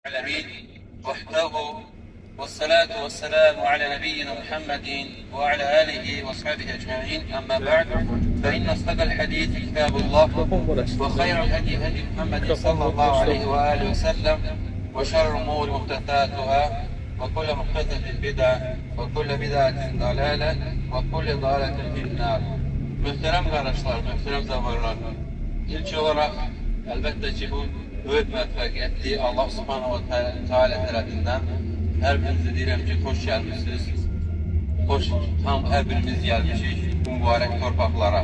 العالمين وحده، والصلاة والسلام على نبينا محمد وعلى آله وصحبه أجمعين. أما بعد، فإن أصدق الحديث كتاب الله، وخير الهدي هدي محمد صلى الله عليه وآله وسلم، وشر الأمور محدثاتها، وكل محدثة بدعة، وكل بدعة ضلالة، وكل ضلالة في النار. Muhterem kardeşler, muhterem zamanlar. İlk olarak elbette ki bu böyük müvəffəqiyyətli Allah Subhanahu wa Taala tərəfindən hər birinizi deyirəm ki, xoş gəlmişsiniz. Xoş, tam hər birimiz gəlmişik bu mübarək torpaqlara.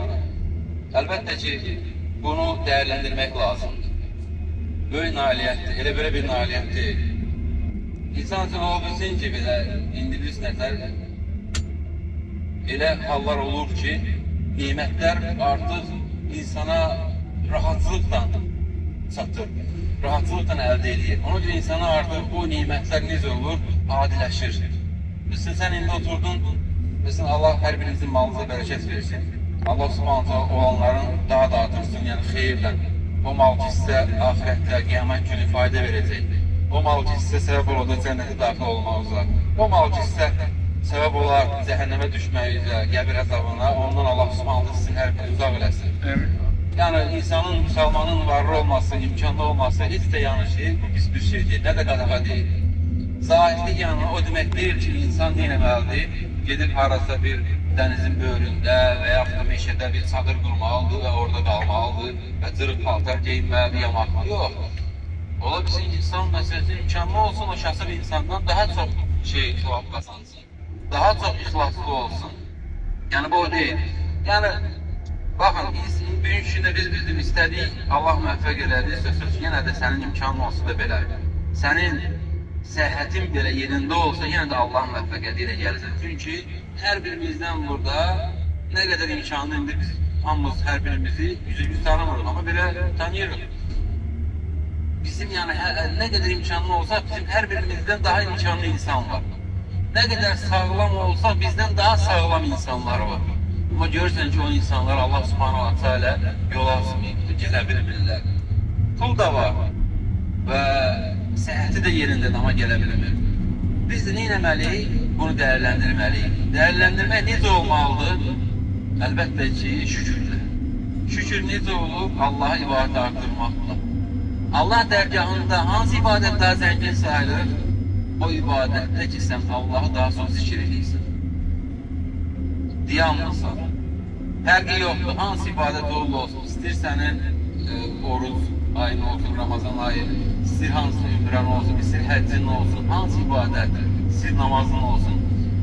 Əlbəttə ki, bunu dəyərləndirmək lazımdır. Böyük nailiyyətdir, elə belə bir nailiyyətdir. İnsan üçün ola bilsin ki, belə indiviz nəzər elə hallar olur ki, nimətlər artıq insana rahatçılıqla çatır, rahatçılıqla əldə edir. Ona görə insana artıq o nimətlər necə olur? Adiləşir. Mesela sən indi oturdun, mesela Allah hər birinizin malınıza bərəkət versin. Allah subhanətə olanların daha da artırsın, yəni xeyirlə. O mal ki sizə ahirətdə, qiyamət günü fayda verəcək. O mal ki sizə səbəb olacaq cənnətə daxil olmağınıza. O mal ki sizə səbəb olar cəhənnəmə düşməyinizə, qəbir əzabına, ondan Allah subhanətə sizin hər biri uzaq eləsin. Yəni insanın, müsəlmanın varlı olması, imkanlı olması heç də yanı şey, bu pis bir şey deyil, nə də qadağa deyil. Zahirlik yəni o demək deyil ki, insan deyilməlidir, gedib harasa bir dənizin böyründə və yaxud da meşədə bir çadır qurmalıdır və orada qalmalıdır və cırıq paltar geyinməlidir, yamaqlı. Yox. Ola bilsin ki, insan məsələsi imkanlı olsun, o şəxsi bir insandan daha çox sevab qazansın, daha çox ixlaslı olsun. Yəni bu o deyil. Yəni, baxın, bugünkündə biz bizim istədik, Allah müvəffəq elədi, söz yenə də sənin imkanın olsa da belə. Sənin səhhətin belə yerində olsa, yenə də Allah müvəffəqiyyəti ilə gəlirsən. Çünki hər birimizdən burada nə qədər imkanlı indi biz hamımız hər birimizi yüzü tanımırıq, amma belə tanıyırıq. Bizim yəni nə qədər imkanlı olsa, bizim hər birimizdən daha imkanlı insan var. Nə qədər sağlam olsa, bizdən daha sağlam insanlar var. Amma görürsən ki, o insanlar Allah subhanahu wa ta'ala yol açmayıb, gedə bilmirlər. Pul da var və səhhəti də yerindədir, amma gələ bilmir. Biz də nə etməliyik? Bunu dəyərləndirməliyik. Dəyərləndirmək necə olmalıdır? Əlbəttə ki, şükürlə. Şükür necə olub? Allah'a ibadət artırmaqla. Allah dərgahında hansı ibadət daha zəngin sayılır? O ibadətdə ki, sən Allah'ı daha çox zikir edirsən. Diyanmısan. Fərqi yoxdur, hansı ibadət olsun, istir sənin oruç ayın olsun, Ramazan ayı, istir hansı ümrən olsun, istir həccin olsun, hansı ibadət, istir namazın olsun.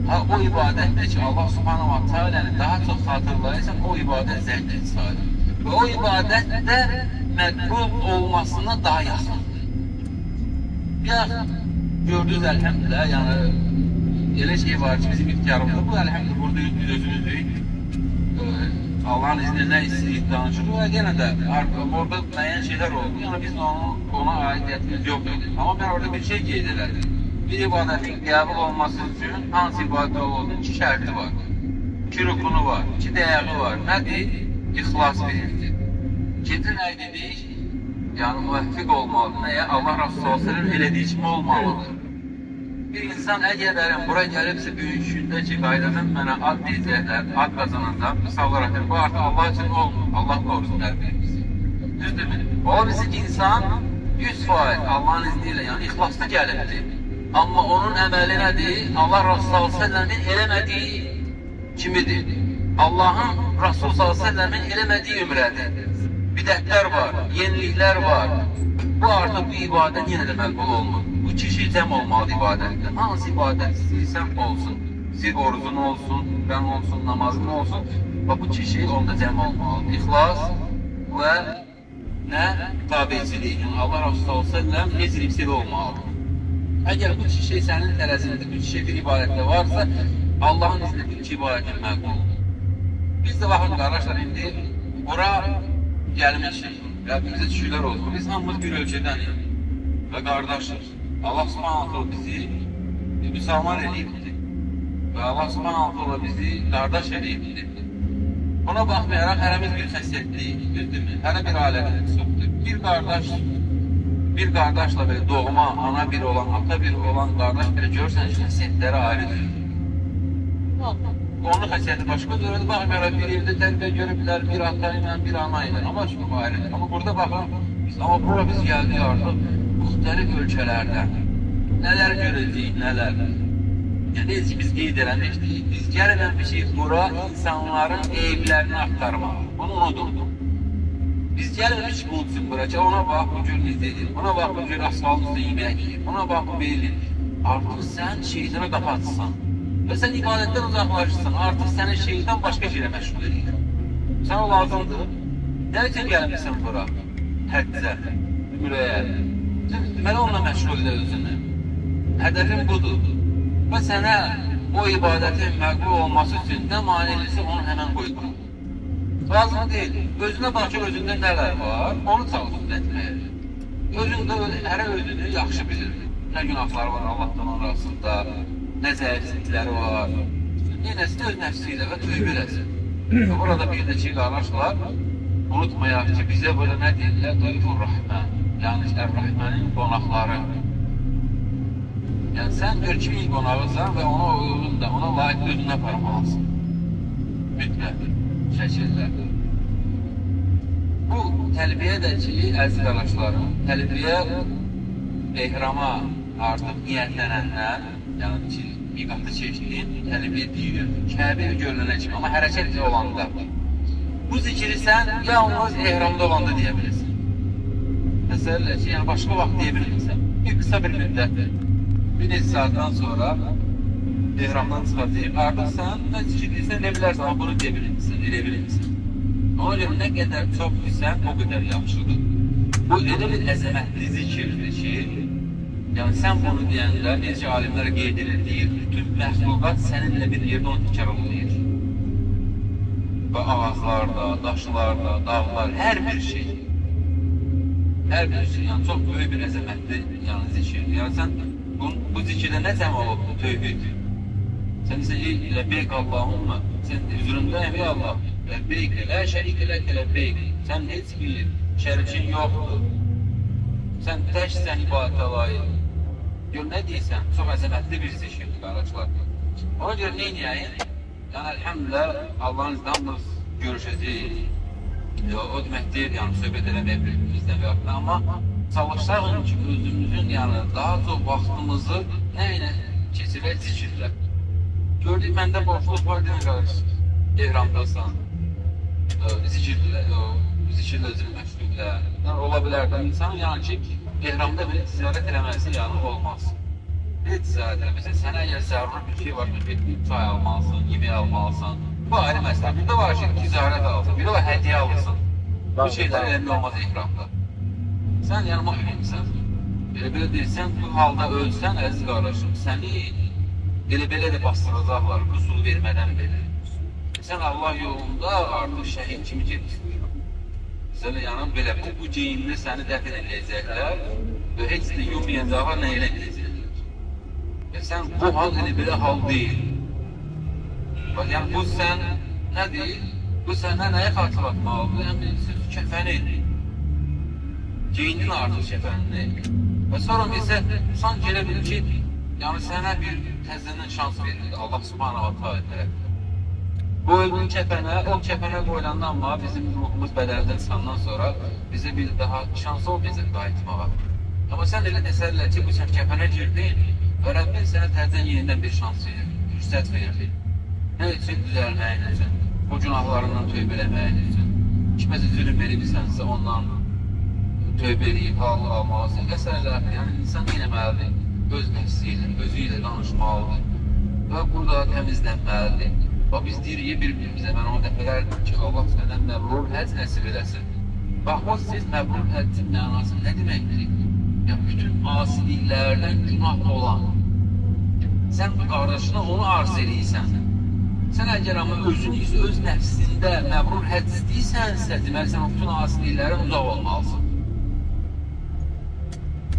O ibadətdə ki, Allah subhanahu wa ta'aləni daha çox xatırlayırsan, o ibadət zəngin sayılır. Və o ibadətdə məqbul olmasına daha yaxındır. Gördünüz, əlhəmdülə, yəni elə şey var ki, bizim ixtiyarımızda, bu əlhəmdülə burada biz özümüzdük, Allah'ın izni nə istəyik danışırıq və yenə də orada müəyyən şeylər oldu, yəni biz ona aidiyyətimiz yox idi. Amma mən orada bir şey qeyd elədim. Bir ibadətin qəbul olması üçün hansı ibadə olsun? 2 şərti var, 2 rukunu var, 2 dəyağı var. Nədir? İxlas birinci. İkinci nə dedik? Yəni müvəffiq olmalıdır. Nəyə? Allah Rasulü s.ə.v elədiyi kimi olmalıdır. Bir insan əgər bura gəlibsə, bugünkündə ki, qaydadan mənə ad deyəcəklər, ad qazanacaq, misal olaraq, bu artıq Allah üçün olmur, Allah qorusun hər birimizi. Düzdürmü? Ola bilsin ki, insan 100% Allah'ın izniyle, yəni ixlaslı gəlibdir. Amma onun əməli nədir? Allah Rasulü s.ə.v-in eləmədiyi kimidir. Allahın Rasulü s.ə.v-in eləmədiyi ümrədir. Bidətlər var, yeniliklər var. Bu artıq bu ibadət yenə də məqbul olmur. Bu kişi cəm olmalı ibadətdə. Hansı ibadət istəyirsən olsun. İstəyir orucun olsun, ümrən olsun, namazın olsun. Və bu kişi onda cəm olmalıdır. İxlas və nə? Tabicilik. Yəni Allah Rasulü s.ə.v necə ibsili olmalıdır. Əgər bu kişi sənin tərəzində, bu kişi bir ibadətdə varsa, Allahın izni bu iki ibadətin məqbuldur. Biz də baxın, qardaşlar, indi bura gəlmişik. Rəbbimizə şükürlər olsun. Biz hamımız bir ölkədənik və qardaşıq. Allah subhanahu bizi müsəlman eləyibdir və Allah subhanahu bizi qardaş eləyibdir. Ona baxmayaraq hərəmiz bir xəsiyyətliyik, düzdürmü? Hərə bir aləmiz çoxdur. Bir qardaş bir qardaşla belə doğma, ana biri olan, ata biri olan qardaş belə görürsən, xəsiyyətləri ayrıdır. Onun xəsiyyəti başqa cürədir, baxmayaraq bir evdə tərbiyə görə bilər, bir ata ilə, bir ana ilə, amma çox ayrıdır. Amma burada baxın, amma bura biz gəldik artıq müxtəlif ölkələrdən. Nələr görəcəyik, nələr. Yəni, biz qeyd eləmişdik, biz gəlməmişik bura insanların eyiblərini axtarmaq. Bunu unutun. Biz gəlməmişik bunun üçün bura ki, ona bax, bu cür izləyir, ona bax, bu cür asfalt üstü yemək yiyir, ona bax, bu beyilir. Artıq sən şeytana qapatırsan və sən ibadətdən uzaqlaşırsan, artıq səni şeytan başqa şeylə məşğul edir. Sən o lazımdır. Nə üçün gəlmişsən bura? Həccə, ürəyə. Deməli, onunla məşğul edir özünü. Hədəfin budur. Və sənə o ibadətin məqbul olması üçün nə manilisi onu həmən qoydur. Lazım deyil. Özünə baxır, özündə nələr var, onu çalışsın etməyə. Özündə hərə özünü yaxşı bilir. Nə günahları var Allah'tan arasında, nə zəiflikləri var. Neynəsin öz nəfsi ilə və tövbə eləsin. Burada bir də ki, qardaşlar, unutmayaq ki, bizə böyle nə deyirlər? Duyfur Rəhmən. Yəni, Rəhmənin qonaqları. Yəni, sən gör kimin qonağısan və ona uyğun da, ona layiq özünə aparmalısın. Mütləq şəkillər. Bu təlbiyə də ki, əziz qardaşlarım, təlbiyə ehrama artıq niyyətlənənlər, yəni ki, miqatı çeşdiyin təlbiyə deyir, Kəbə görülənə kimi, amma hərəkət olanda. Bu zikri sən yalnız ehramda olanda deyə bilirsin. Məsələ ki, yəni başqa vaxt deyə bilmirsən. Bir qısa bir müddət, bir neçə saatdan sonra ehramdan çıxacaq. Artıq sən nə zikri deyirsən, elə bilərsən, amma bunu deyə bilmirsən, elə bilmirsən. Ona görə nə qədər çox bilsən, o qədər yaxşıdır. Bu elə bir əzəmətli zikirdir ki, yəni sən bunu deyəndə, necə alimlər qeyd edir, deyir, bütün məxluqat səninlə bir yerdə onu təkrar olunur. Və ağaclarda, daşlarda, dağlar, hər bir şey. Hər bir şey, yəni çox böyük bir əzəmətli zikirdir. Yəni sən bu zikirdə nə cəm olubdur, tövbid? Sən isə ləbbeyk Allahumma, sən üzründəyəm ey Allah, ləbbeyk, lə şərik lək ləbbeyk. Sən heç bir şərikin yoxdur. Sən təksən ibadətə layiq. Gör, nə deyirsən? Çox əzəmətli bir zikirdir, qardaşlar. Ona görə neynəyək? Yəni, əlhəmdülə, Allahın iznilə görüşəcəyik. O demək deyil, yəni, söhbət eləmək bizdən və yaxud. Amma çalışsaqın ki, özümüzün, yəni, daha çox vaxtımızı nə ilə keçirək zikirlər. Gördük, məndə boşluq var, deyən qardaş, ehramdasan, zikirlə özünü məşğullə. Ola bilər də, insan, yəni ki, ehramda bir ticarət eləməsi, yəni, olmaz. Bir ticarət eləməsi, sənə əgər zəruri bir şey var ki, bir çay almalısın, yemək almalısın. Bu ayrı məsələ. Bir də var ki, ticarət alsın, bir də var hədiyyə alırsın. Bu şeylər eləmək olmaz ehramda. Sən, yəni, mühümsən. Belə deyirsən, bu halda ölsən, əziz qardaşım, səni belə də bastıracaqlar, qüsul vermədən belə. Sən Allah yolunda artıq şəhid kimi gedirsən. Sənə yanım belə, bu geyimli səni dəfn edəcəklər və heç də yumayacaqlar, nə elə edəcəklər. Sən bu hal belə hal deyil. Yəni bu sən, nə deyil? Bu sənə nəyə xatırlatmalıdır? Yəni kəfəni. Geyindin artıq kəfənini. Və sonra isə sanki elə bilir ki, yəni sənə bir təzədən şans verir Allah subhanahu wa ta'ala tərəfindən. Bu öldüyün kəfənə, o kəfənə qoyulandan amma bizim ruhumuz bədəndən çıxandan sonra bizə bir daha şans olmayacaq qayıtmağa. Amma sən elə təsəllə ki, bu kəfənə girdin və Rəbbin sənə təzədən yenidən bir şans verir, fürsət verir. Nə üçün düzəlməyin üçün, o günahlarından tövbə eləməyin üçün. Kiməsə zülüm veribsənsə ondan tövbə eləyib, halını almalısın. Əsərlər, yəni insan eləməlidir, öz nəfsi ilə, özü ilə danışmalıdır və burada təmizlənməlidir. Və biz deyirik bir-birimizə, mən o dəfələrdir ki, Allah səndən məbrur həcc nəsib eləsin. Bax, o siz məbrur həccin mənası nə deməkdir? Yəni, bütün asiliklərdən günah olan, sən bu qardaşına onu arz eləyirsən. Sən əgər amma özün öz nəfsində məbrur həcc istəyirsənsə, deməli, sən o bütün asiliklərdən uzaq olmalısın.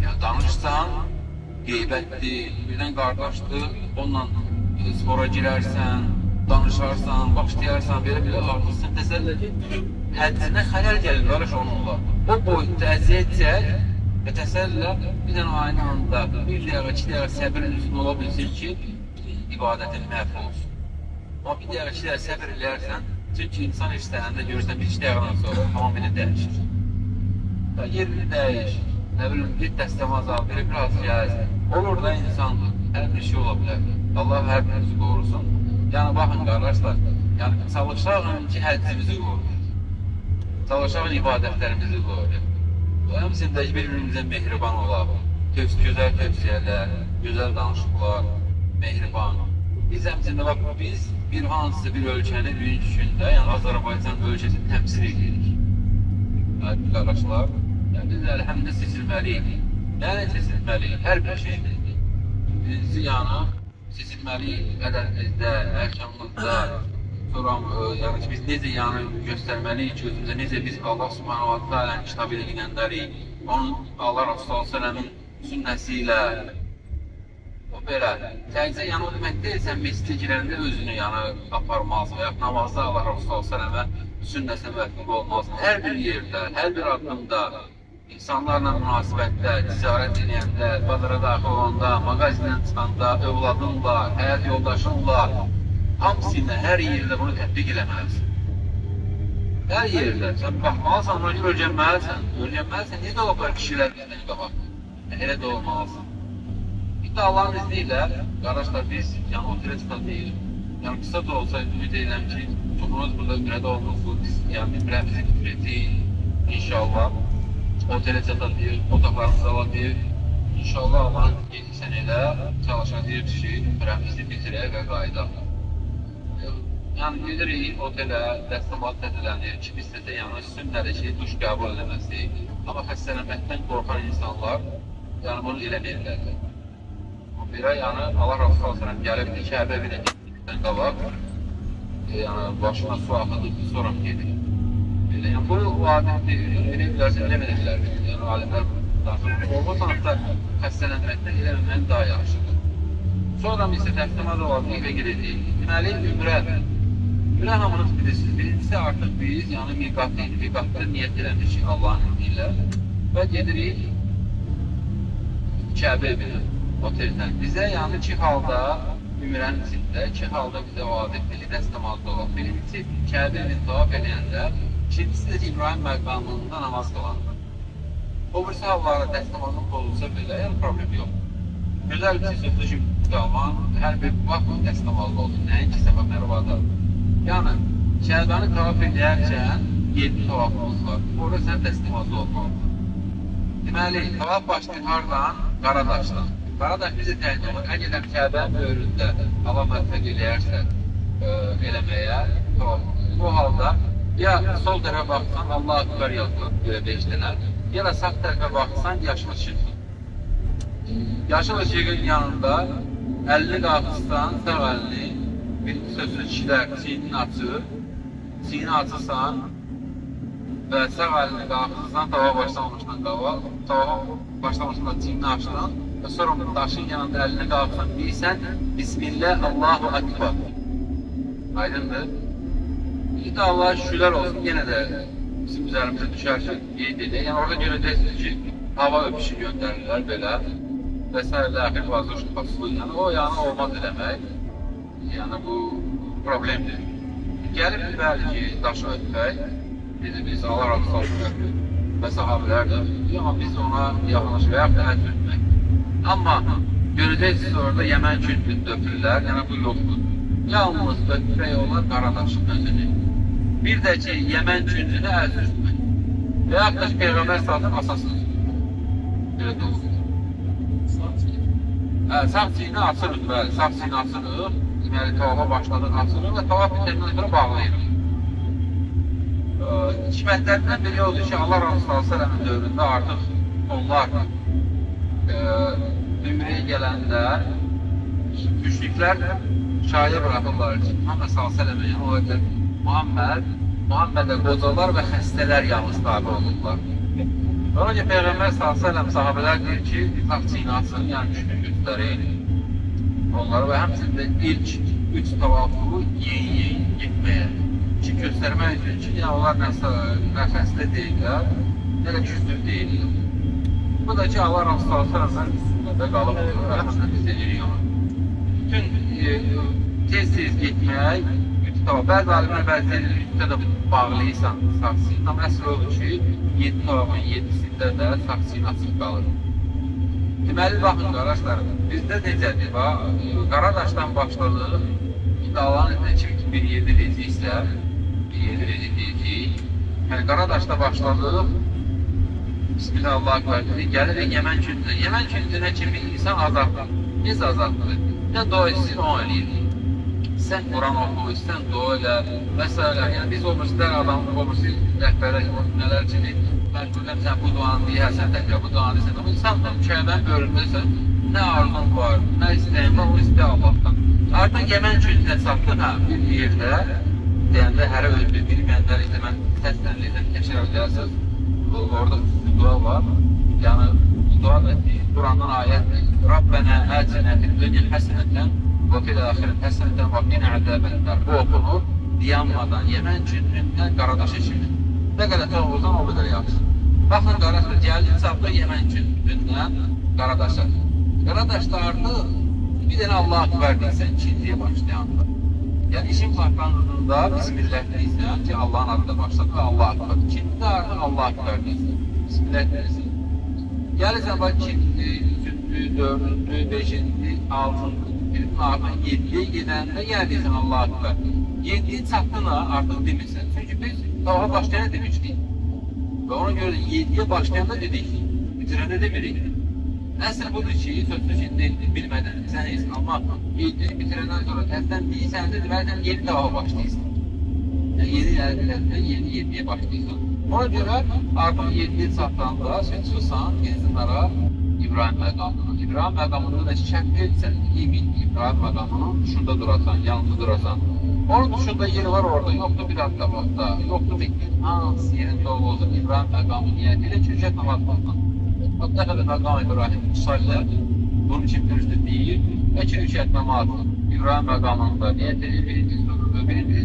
Yəni, danışsan, qeybətdir, birdən qardaşdır, onunla spora girərsən, danışarsan, başlayarsan, belə artıq sən təsəllə ki, həddisinə xələl gəlir, qardaş onunla. O boyutda əziyyət çək Və təsəllə bir dənə aynı anda 1 dəqiqə, 2 dəqiqə səbirin üstündə ola bilsin ki, ibadətin məhv olsun. Amma 1 dəqiqə, 2 dəqiqə səbir eləyərsən, çünki insan işləyəndə görürsən 1-2 dəqiqədən sonra tamamilə dəyişir. Yerini dəyiş, nə bilim, bir dəstəmaz al, biraz gəz. Olur da insandır, hər bir şey ola bilər. Allah hər birimizi qorusun. Yəni, baxın, qardaşlar, yəni, çalışağın ki, həddimizi qoruyur. Çalışağın ibadətlərimizi qoruyur. Bu həmsində bir-birimizə mehriban olaq, gözəl tövsiyələr, gözəl danışıqlar, mehriban. Biz həmsində, bax, biz bir hansısa bir ölkəni dünya üçündə, yəni Azərbaycan ölkəsini təmsil edirik. Qardaşlar, biz əlhəmdə seçilməliyik. Yəni seçilməliyik, hər bir şeydir. Birinci yanı seçilməliyik ədəbimizdə, əhkamımızda, sonra yəni ki, biz necə yəni göstərməliyik ki, özümüzə necə biz Allah Subhanahu wa Ta'ala'nın kitabı ilə inənlərik, onun Allah Resulü s.ə.v-in sünnəsi ilə, o belə. Təkcə yəni o demək deyil, sən mescidə girəndə özünü yəni aparmalısın və yaxud namazda Allah Resulü s.ə.v-in sünnəsinə müvəffəq olmalısın. Hər bir yerdə, hər bir addımda, insanlarla münasibətdə, ticarət edəndə, bazara daxil olanda, mağazindən çıxanda, övladınla, həyat yoldaşınla, hamısıyla, hər yerdə bunu tətbiq eləməlisin. Hər yerdə. Sən baxmalısan, ona görə öyrənməlisən. Öyrənməlisən, necə olublar kişilər bizdən qabaq? Elə də olmalısın. Bir də Allahın izni ilə, qardaşlar, biz yəni otelə çıxan deyilik. Yəni qısa da olsa, ümid edirəm ki, çoxunuz burada ümrədə olmuşsunuz, biz yəni ümrəmizi bitirəcəyik, inşallah. Otelə çatacağıq, otaqlarımızı alacağıq. İnşallah Allahın yetişən elə çalışacağıq ki, ümrəmizi bitirək və qaydaq. Yəni gedirik otelə, dəstəmal tədilənir, kimisdə də yəni sünnəli ki, duş qəbul eləməsi. Amma xəstələnməkdən qorxan insanlar yəni bunu eləməyirlər. Birə yəni Allah Resulü s.ə.v gəlib Kəbə binə getdikdən qabaq yəni başına su axıdıb, sonra gedir. Yəni bu adətdir, elə bilərsə eləmədiklər. Yəni alimlər danışır. Olmasan da xəstələnməkdən eləməməyin daha yaxşıdır. Sonra isə dəstəmal olaraq və gedəcəyik. Deməli, ümrə hamınız bilirsiniz. Birincisi artıq biz, yəni miqatda niyyət eləmişik Allahın izni ilə və gedirik Kəbə evinə, oteldən. Bizə yəni iki halda, ümrənin içində, iki halda bizə o adətli dəstəmazda olaq. Birincisi Kəbə evini tavaf edəndə, ikincisi də İbrahim məqamında namaz qılandır. O birisi hallarda dəstəmazın pozulsa belə, yəni problem yox. Gözəl bir şey sözü ki, qalman, hər bir vaxt dəstəmazda olsun, nəinki səfə mərvada. Yəni, Kəbəni tavaf edərkən 7 tavafımız var. Orada sən dəstəmazda olmalıdır. Deməli, tavaf başlayır hardan? Qaradaşdan. Qaradaş bizə təyin olur. Əgər Kəbənin böyründə Allah müvəffəq eləyərsə eləməyə, bu halda ya sol tərəfə baxsan Allah-u Ekber yazılır, belə 5 dənə, ya da sağ tərəfə baxsan yaşıl ışıq. Yaşıl ışığın yanında əlini qalxırsan, sağ əlini, bir sözünü kişilər çiynini açırsan və sağ əlini qalxırsan, tava başlamışdan çiynini açdın və sonra daşın yanında əlini qalxırsan, bilsən, Bismillah, Allahu Ekber. Aydındır. Bir də Allah'a şükürlər olsun, yenə də bizim üzərimizə düşər ki, qeyd edək. Yəni orada görəcəksiniz ki, hava öpüşü göndərirlər belə və s. Əxir vazışı fasılı. Yəni o yəni olmaz eləmək. Yəni bu problemdir. Gəlib bəli ki, daşı öpmək, biz Allah razı olsun və sahabilər də amma biz ona yaxınlaşıq və yaxud da ət öpmək. Amma görəcəksiniz orada Yəmən kündündə öpürlər, yəni bu yoxdur. Yalnız öpmək olar Qaradaşın özünü. Bir də ki, Yəmən küncünü əz üstmək. Və yaxud da ki, Peyğəmbər s.ə.v asasını üstmək. Belə də olsun. Sağ çiyini açırıq, bəli, sağ çiyini açırıq. Deməli, tavafa başladıq, açırıq və tavaf bitəndən sonra bağlayırıq. Hikmətlərindən biri odur ki, Allah Resulü s.ə.v-in dövründə artıq onlar ümrəyə gələndə müşriklər şahidə buraxırlar ki, Muhammed s.ə.v-ə, yəni o qədər Muhammedə qocalar və xəstələr yalnız tabi olurlar. Ona ki, Peyğəmbər s.ə.v sahabələr deyir ki, sağ çiyini açsın, yəni müşrik gücləri onları və həmsində ilk 3 tavafı yeyin getməyə ki, göstərmək üçün ki, yəni onlar nə xəstə deyirlər, nə də küzdür deyirlər. Bu da ki Allah rastlaşarsan üstünde qalıb rəhmətlə bizə yürüyor. Bütün tez-tez getmək, bəzi alimlər bəzi üstdə də bağlıysan saksıyla. Amma əsr olur ki, 7 tavaqın 7-sində də saksıyla açıq qalır. Deməli, baxın qardaşlar, bizdə necədir? Qaradaşdan başladıq, Allahın etən kimi ki, bir yerdə deyəcəksə, yəni Qaradaşda başladıq, Bismillahirrahmanirrahim, gəlirik Yəmən kündünə. Yəmən kündünə kimi insan azaddır. Biz azaddır. Nə dua etsin, o eləyirik. Sən Quran oxu, sən dua elə və s. Yəni biz olmuşlar adam, olmuşlar rəhbərlər, nələr kimi məcburlar, sən bu duanı deyir, sən təkrar bu duanı deyirsən. Ama insan da Kəbənin bölümdəsən, nə arzun var, nə istəyən var, o istəyə Allahdan. Artıq Yəmən kündünə çatdın, bir yerdə, deyəndə hərə özü bilməyənlər, işte mən səslənlikdən təkrar edərsiniz. Orada dua var. Yəni dua da Qurandan ayətdir. Rabbənə ətinə fid-dünya həsənətən və fil-axirət həsənətən və qina əzəbən-nar. Bu oxunur dayanmadan Yəmən kündündən Qaradaşa kimi. Nə qədər tavuzdan o qədər yaxşı. Baxın qardaşlar, gəlin çatdıq Yəmən kündündən Qaradaşa. Qaradaşda artıq bir dənə Allah akbar deyirsən, ikinciyə başlayanda. Yəni işin başlanğıcında Bismillah deyirsən ki, Allahın adında başladı və Allah akbar. İkincide artıq Allah akbar deyirsən. Bismillah deyirsən. Gəlirsən bax, ikinci, üçüncü, dördüncü, beşinci, altıncı, artıq 7'ye gedəndə yenə deyirsən Allah akbar. 7'yi çatdığına artıq demirsən. Çünki biz daha başlayana demişdik. Və ona görə də 7'ye başlayanda dedik, bitirəndə demirik. Əsl budur ki, sözlü şimdi bilmədən sən eysin. Amma 7'yi bitirəndən sonra təzdən deyirsən də deməlisən 7 daha başlayırsan. Yəni 7'ye başlayırsan. Ona görə artıq 7'ye çatdığında sən çıxırsan, gezinlara İbrahim məqamına. İbrahim məqamında da şərt verirsən, İbrahim məqamının şurada durasan, yanında durasan. Onun dışında yeri var orada, yoktu bir hatta bakta, yoktu bekleyin. Hansı yerinde olsun İbrahim məqamı niyetiyle çürüşət namaz baktan. Mutlaka məqam İbrahim müsallər, bunun için dürüstü değil ve çürüşət namaz. İbrahim məqamında niyet edir, birinci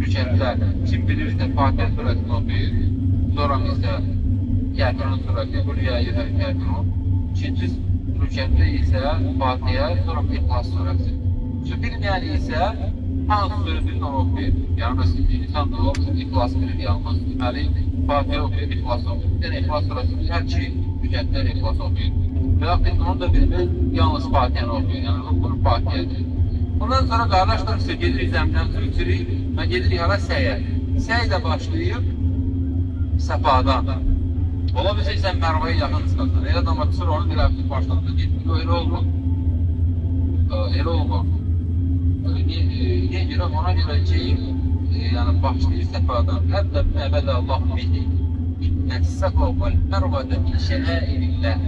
rükətlər. Kim bilirsə Fatihə surəsini okuyur, sonra isə Kafirun surəsi, Qulya Eyyuhəl Kafirun. İkinci rükətdə isə Fatihə, sonra İxlas surəsi. Şu bilməyən isə hansı sözünü okuyur? Yəni mesela insan da olsun, İxlas bilir yalnız. Deməli, Fatihə okuyur, İxlas okuyur. Bir dənə İxlas surəsi, hər ki, rükətlər İxlas okuyur. Və yaxud onu da bilmir, yalnız Fatihəni okuyur. Yəni, bunu Fatihədir. Bundan sonra qardaşlar isə gedirik zəmdən su içirik və gedirik hara səyə. Səy də başlayıb Səfadan. Ola bilsə sən Mərvəyə yaxın çıxasın. Elə adama çıxır onu bir həftə başlandı, getdik. Öyle olmur. Elə olmur. Niyə görə? Ona görə ki, yəni başlayır Səfadan. Hətta əbədə Allah bihi. İnnəs-səfa vəl-mərvədə min şəairillah.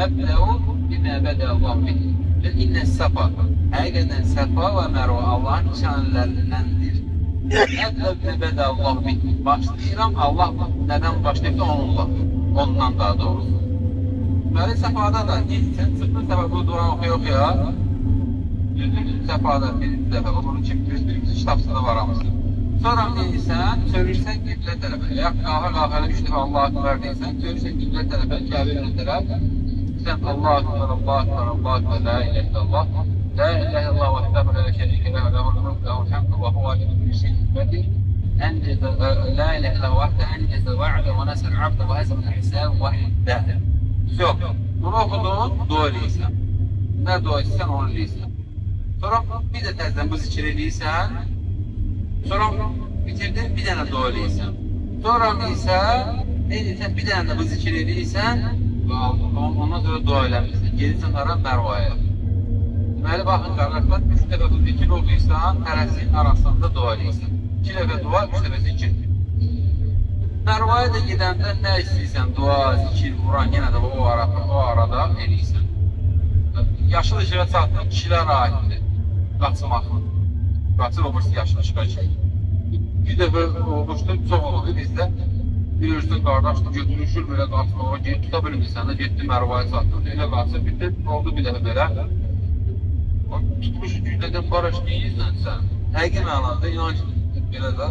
Əbdəu bimə əbədə Allah bihi. Və İnnəs-səfa. Həqiqətən Səfa və Mərvə Allahın nişanələrindəndir. Əbədə Allah bihi. Başlayıram, Allah nədən başlayıb da onunla. Ondan daha doğrusu. Deməli, Səfada da sən çıxdın Səfa bu dua oxuya-oxuya düzdür, Səfada birinci dəfə bunun kimi bir kitabsıda var hamısı. Sonra deyirsən, çövürsən qiblə tərəfə. Qalxa-qalxa 3 dəfə Allah akbar deyirsən, çövürsən qiblə tərəfə, Kəbə yönə tərəf. Sən Allah akbar, Allah akbar, Allah akbar, la ilahe illallah. La ilahe illallah vəhdəhu la şərikə ləhu ləhul mulk ləhul hamdu və huve alə kulli şeyin qadir. أنجز لا إله إلا هو وحده أنجز وعده ونصر عبده وهزم الأحزاب وحده. Yok. Bunu okudun, dua eləyirsən. Nə dua etsən onu eləyirsən. Sonra bir də təzdən bu zikir eləyirsən. Sonra bitirdin, bir dənə dua eləyirsən. Sonra isə bir dənə də bu zikir eləyirsən. Ondan sonra dua eləmirsən. Gedirsən hara Mərvaya. Deməli, baxın qardaşlar, 3 dəfə bu zikir oxuyursan, hərəsinin arasında dua eləyirsən. 2 dəfə dua, 3 dəfə zikir. Mərvaya da gedəndə nə istəyirsən, dua, zikir, Quran, yenə də o arada eləyirsən. Yaşıl işığa çatdın, kişilər aiddir. Qaçmaq. Qaçır, obursu yaşıl işığa çək. Bir dəfə olmuşdu, çox oldu bizdə. Bilirsən, qardaşdır, götürüşür belə qaçmağa, tuta bilmirsən də, getdi Mərvaya çatdın. Elə qaçır, bitir, oldu bir dəfə belə. Tutmuş gündədən barış deyirsən sən. Həqiqi mənada inanç belə də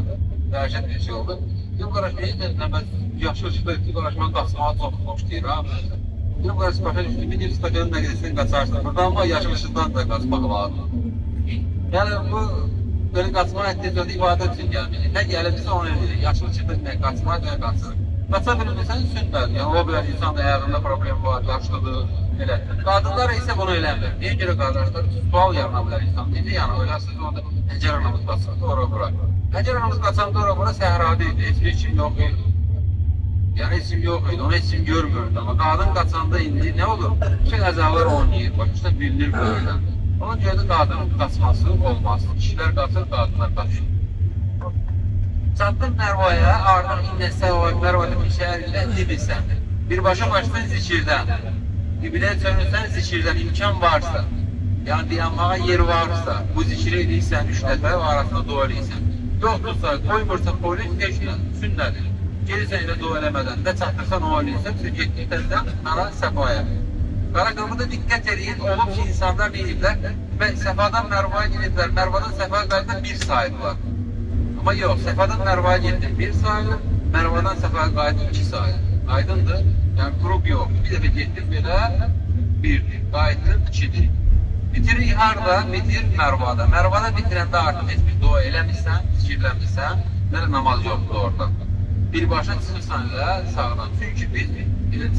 dəhşət bir şey oldu. Yok qardaş, ben yaşlı ışıqda etki qardaşman qaçmağa çox xoş deyirəm. Yok qardaş, başa düşdüm, bir stadion nəqlisin qaçarsan. Burada ama yaşlı ışıqdan da qaçmaq lazım. Yəni bu böyle qaçmaq etdiyi ibadət üçün gəlmir. Nə gəlirsə onu edir. Yaşlı ışıqda qaçmaq da qaçır. Qaça bilmirsən sünnədir. Yəni o bir insan ayağında problem var, yaşlıdır. Elə. Qadınlar isə bunu eləmir. Niyə görə qardaşlar? Sual yarana bilər insan. Necə yəni öyle siz orada həcər anamız qaçır, ora bura. Həcər anamız qaçanda ora bura səhrada idi. Heç bir şey yox idi. Yəni isim yox idi, onu isim görmürdü. Amma qadın qaçanda indi nə olur? Bütün əzalar oynayır, başqa bilinir böylədən. Ona görə də qadının qaçması olmaz. Kişilər qaçır, qadınlar qaçır. Çatdın Mərvaya, ardın innəsə o Mərvada bir şəhərində dibilsən. Birbaşa başdan zikirdən. Dibilə çönürsən zikirdən imkan varsa, yəni dayanmağa yer varsa, bu zikiri edirsən 3 dəfə və arasında dua edirsən. Yoxdursa, qoymursa polis geçinə, sünnədir. Gelirsən ilə dua eləmədən, nə çatdırsan o eləyirsən, siz getdikdən mənə səfaya. Qaraqamıda diqqət edin, olub ki, insanlar deyiblər və Səfadan Mərvaya gediblər, Mərvadan Səfaya qayıdan bir sayılırlar. Amma yox, Səfadan Mərvaya getdik, bir sayılır, Mərvadan Səfaya qayıdan 2 sayılır. Aydındır, yəni qrup yox. Bir dəfə getdik belə, 1-dir, qayıtdıq 2-dir. Bitirik harada? Bitir Mərvada. Mərvada bitirəndə artıq heç bir dua eləmirsən, zikirləmirsən, nələ namaz yoxdur orada. Birbaşa çıxırsan ilə sağdan. Çünki biz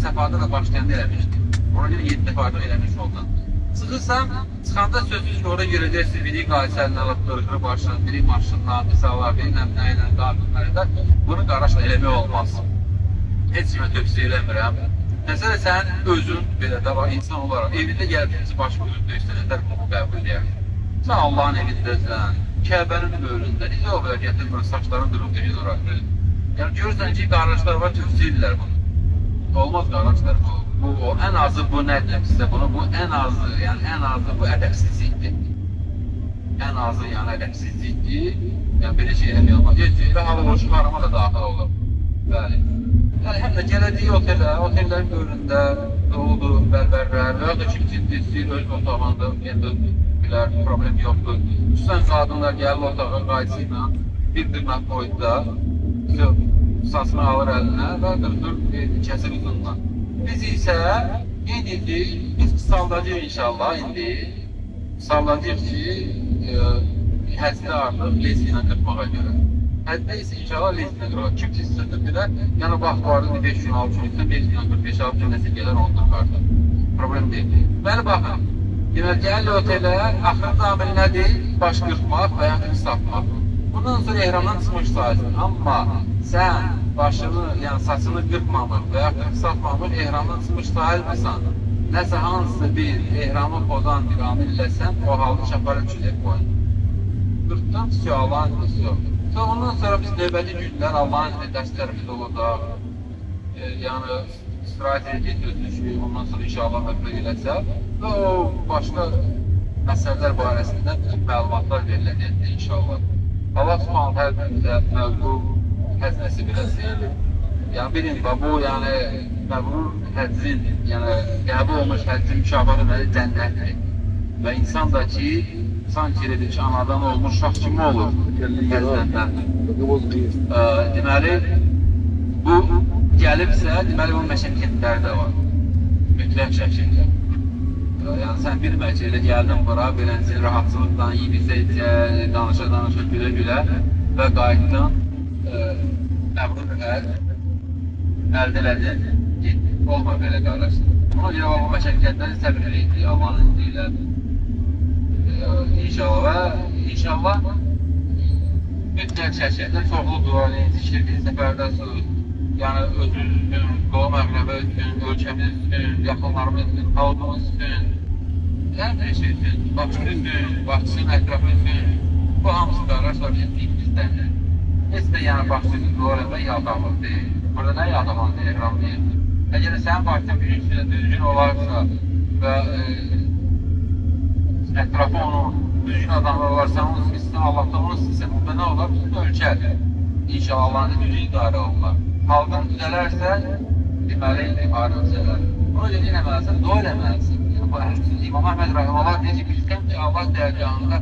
Səfada da başlayanda eləmişdik. Ona görə 7 dəfə artıq eləmiş ondan. Çıxırsan, çıxanda sözsüz ki, orada görəcəksiniz, biri qaysəlini alıb qırğır başına, biri maşınla, misallar, biri nə ilə, qadınlarla. Bunu qardaşla eləmək olmaz. Heç kimə tövsiyə eləmirəm. Məsələ sənin özün belə də var, insan olaraq evində gəldiğinizi baş gözün döysən, ədər bunu qəbul edəyək. Sən Allahın evindəsən, Kəbənin böyründə, necə o qədər gətirmir, saçların durub deyil oraqdır. Yəni görürsən ki, qardaşlar var, tövsiyə edirlər bunu. Olmaz qardaşlar bu. Bu ən azı bu nədir sizə bunu? Bu ən azı, yəni ən azı bu ədəbsizlikdir. Ən azı yəni ədəbsizlikdir. Yəni belə şey eləmək olmaz. Gecə hava boşluq arama da daxil olur. Bəli. Yəni həm də gələcək otellərin böyründə doludur, bərbərlər və ya da kim istəyir öz otağında, yəni bilər, problem yoxdur. Xüsusən qadınlar gəlir otağa qayısı ilə bir dırnaq boyunda sasını alır əlinə və dırdır kəsir uzundan. Biz isə yenildik, biz qısaldacaq inşallah indi. Qısaldacaq ki, həcdə artıq lezginə qırpmağa görə. Həddə isə inşallah lezginə qırpmağa. Kim istədir bilər, yəni vaxt vardı 5 gün, 6 gün isə lezginə 45-6 gün nəsə gələr ondan qardır. Problem deyil. Bəli, baxın. Demək, gəlir otelə, axırıncı amil nədir? Baş qırpmaq və ya qısaltmaq. Bundan sonra ehramdan çıxmış sayılır. Amma sən başını, yəni saçını qırpmamış və ya qısaltmamış ehramdan çıxmış sayılmırsan, nəsə hansısa bir ehramı pozan bir amil eləsən, o halda şəfara çülək qoyun. Qırpdan tutuyor, Allahın izniyle yox. Ondan sonra biz növbəti günlər Allahın izniyle dərslərimiz olacaq. Yəni istirahət edəcək özünü, ondan sonra inşallah ömrə eləsə və o başqa məsələlər barəsində bütün məlumatlar veriləcəkdir inşallah. Allah subhanət hər birimizə məvqul həz nəsib eləsin. Yəni bilin, bu yəni məbrur həccin, yəni qəbul olmuş həccin mükafatı deməli cənnətdir. Və insan da ki, sanki elədir ki, anadan olmuş şah kimi olur həzzəndən. Deməli, bu gəlibsə, deməli bunun məşəkkətləri də var. Mütləq şəkildə. Yəni sən bilmək ki, elə gəldin bura, beləncə rahatçılıqdan, yiyibizəcə, danışa-danışa, gülə-gülə və qayıtdın, məbrur əldə elədin, getdin. Olma belə qardaşlar. Ona görə o məşəkkətləri səbir eləyik, Allahın izniyle. İnşallah mütləq şəkildə çoxlu dua eləyin, zikirliyin səfərdə söz. Yəni özünüz üçün, Doğu Məğrəbə üçün, ölkəmiz üçün, yaxınlarımız üçün, xalqımız üçün, hər bir şey üçün, Bakının üçün, Bakının ətrafı üçün, bu hamısı qardaşlar bizim dinimizdəndir. Heç də yəni Bakının dua eləmək yadamız deyil. Burada nə yadamaz deyil, ehram deyil. Əgər sənin Bakının bir üstündə düzgün olarsa və ətrafı onun düzgün adamlar olarsa, onun istəyən Allah'tan onu istəyən, burada nə olar? Bizim ölkədir. İnşallah Allah'ın düzgün idarə olurlar. Xalqın düzələrsə, deməli, imarə düzələr. Ona görə eləməlisən, dua eləməlisən. Bu Əhl-i İmam Əhməd Rəhiməllah deyir ki, bilsən ki, Allah dərgahında